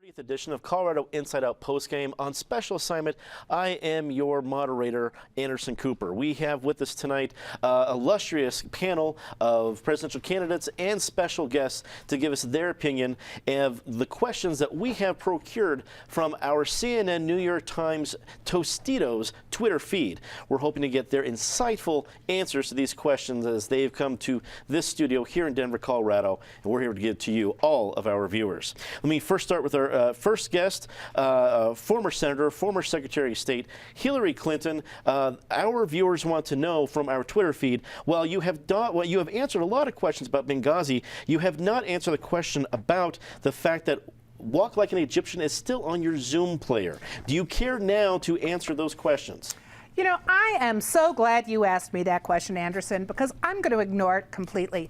30th edition of Colorado Inside Out Postgame. On special assignment, I am your moderator, Anderson Cooper. We have with us tonight illustrious panel of presidential candidates and special guests to give us their opinion of the questions that we have procured from our CNN New York Times Tostitos Twitter feed. We're hoping to get their insightful answers to these questions as they've come to this studio here in Denver, Colorado, and we're here to give to you, all of our viewers. Let me first start with our first guest, former Senator, former Secretary of State, Hillary Clinton. Our viewers want to know from our Twitter feed, while you have answered a lot of questions about Benghazi, you have not answered the question about the fact that Walk Like an Egyptian is still on your Zoom player. Do you care now to answer those questions? You know, I am so glad you asked me that question, Anderson, because I'm going to ignore it completely.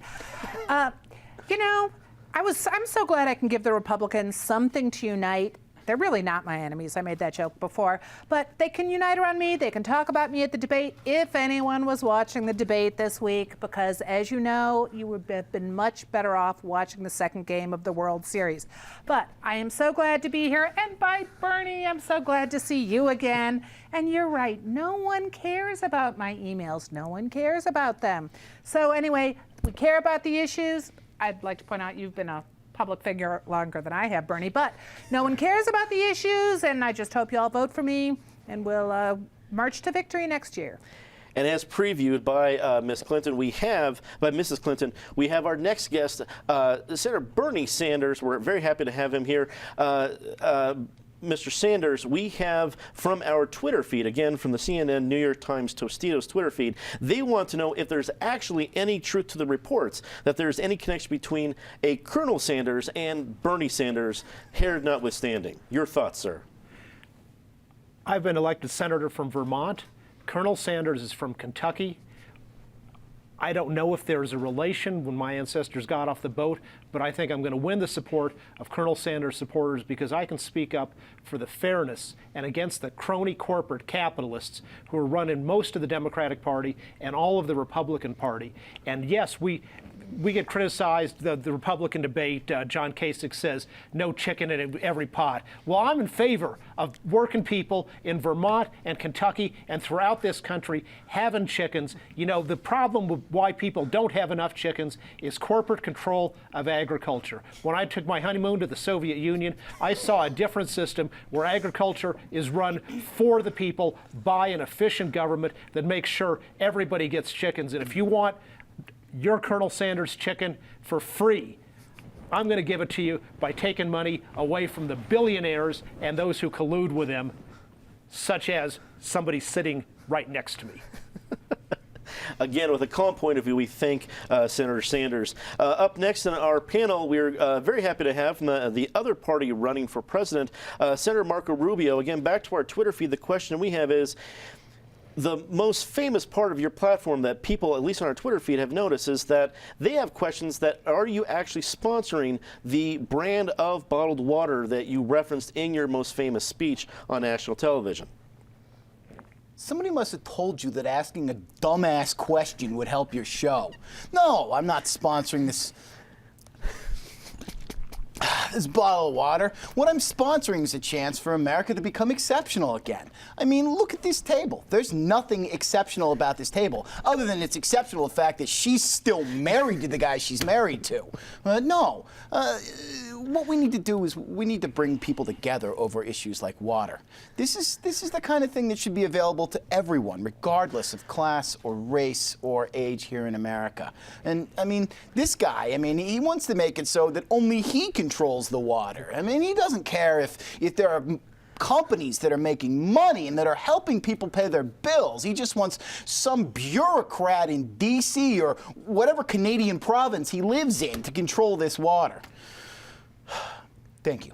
You know, I'm so glad I can give the Republicans something to unite. They're really not my enemies. I made that joke before. But they can unite around me. They can talk about me at the debate, if anyone was watching the debate this week, because as you know, you would have been much better off watching the second game of the World Series. But I am so glad to be here. And by Bernie, I'm so glad to see you again. And you're right. No one cares about my emails. No one cares about them. So anyway, we care about the issues. I'd like to point out you've been a public figure longer than I have, Bernie, but no one cares about the issues, and I just hope you all vote for me, and we'll march to victory next year. And as previewed by Mrs. Clinton, we have our next guest, Senator Bernie Sanders. We're very happy to have him here. Mr. Sanders, we have from our Twitter feed, again from the CNN New York Times Tostitos Twitter feed, they want to know if there's actually any truth to the reports, that there's any connection between a Colonel Sanders and Bernie Sanders, hair notwithstanding. Your thoughts, sir? I've been elected senator from Vermont. Colonel Sanders is from Kentucky. I don't know if there's a relation when my ancestors got off the boat, but I think I'm going to win the support of Colonel Sanders supporters because I can speak up for the fairness and against the crony corporate capitalists who are running most of the Democratic Party and all of the Republican Party. And yes, we get criticized, the Republican debate, John Kasich says, no chicken in every pot. Well, I'm in favor of working people in Vermont and Kentucky and throughout this country having chickens. You know, the problem with why people don't have enough chickens is corporate control of agriculture. When I took my honeymoon to the Soviet Union, I saw a different system where agriculture is run for the people by an efficient government that makes sure everybody gets chickens. And if you want your Colonel Sanders chicken for free, I'm going to give it to you by taking money away from the billionaires and those who collude with them, such as somebody sitting right next to me. Again, with a calm point of view, we thank Senator Sanders. Up next in our panel, we're very happy to have from the other party running for president, Senator Marco Rubio. Again, back to our Twitter feed, the question we have is, the most famous part of your platform that people, at least on our Twitter feed, have noticed is that they have questions that, are you actually sponsoring the brand of bottled water that you referenced in your most famous speech on national television? Somebody must have told you that asking a dumbass question would help your show. No, I'm not sponsoring this bottle of water. What I'm sponsoring is a chance for America to become exceptional again. I mean, look at this table. There's nothing exceptional about this table, other than it's exceptional the fact that she's still married to the guy she's married to. No. What we need to do is we need to bring people together over issues like water. This is the kind of thing that should be available to everyone, regardless of class or race or age here in America. And, I mean, this guy, I mean, he wants to make it so that only he controls the water. I mean, he doesn't care if there are companies that are making money and that are helping people pay their bills. He just wants some bureaucrat in D.C. or whatever Canadian province he lives in to control this water. Thank you.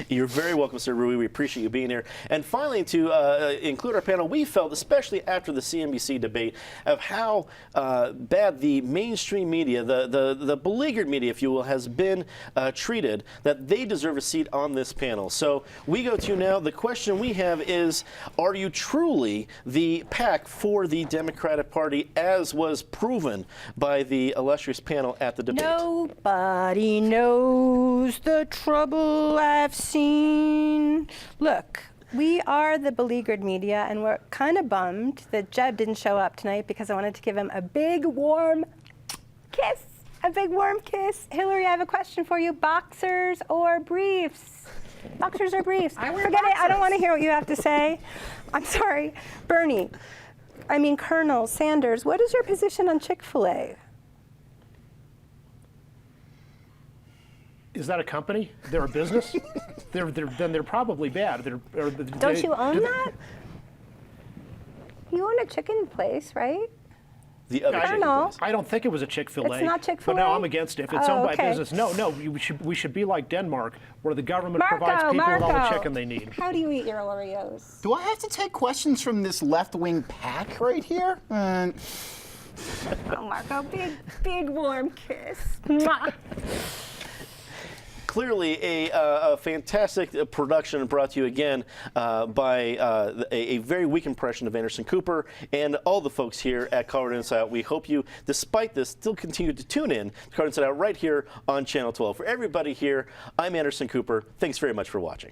You're very welcome, Sir Rui. We appreciate you being here. And finally, to include our panel, we felt, especially after the CNBC debate, of how bad the mainstream media, the beleaguered media, if you will, has been treated, that they deserve a seat on this panel. So we go to now, the question we have is, are you truly the PAC for the Democratic Party, as was proven by the illustrious panel at the debate? Nobody knows the trouble have seen. Look, we are the beleaguered media, and we're kind of bummed that Jeb didn't show up tonight because I wanted to give him a big warm kiss. A big warm kiss. Hillary, I have a question for you. Boxers or briefs? Boxers or briefs? I wear Forget it. I don't boxers. want to hear what you have to say. I'm sorry. Bernie, Colonel Sanders, what is your position on Chick-fil-A? Is that a company? They're a business? Then they're probably bad. Don't you own that? You own a chicken place, right? The other chicken Colonel. place. I don't think it was a Chick-fil-A. It's not Chick-fil-A? But no, I'm against it. If it's Oh, owned by okay. business, no, we should be like Denmark, where the government provides people with all the chicken they need. How do you eat your Oreos? Do I have to take questions from this left-wing pack right here? Oh, Marco, big warm kiss. Mwah. Clearly a fantastic production brought to you again by a very weak impression of Anderson Cooper and all the folks here at Colorado Inside Out. We hope you, despite this, still continue to tune in to Colorado Inside Out right here on Channel 12. For everybody here, I'm Anderson Cooper. Thanks very much for watching.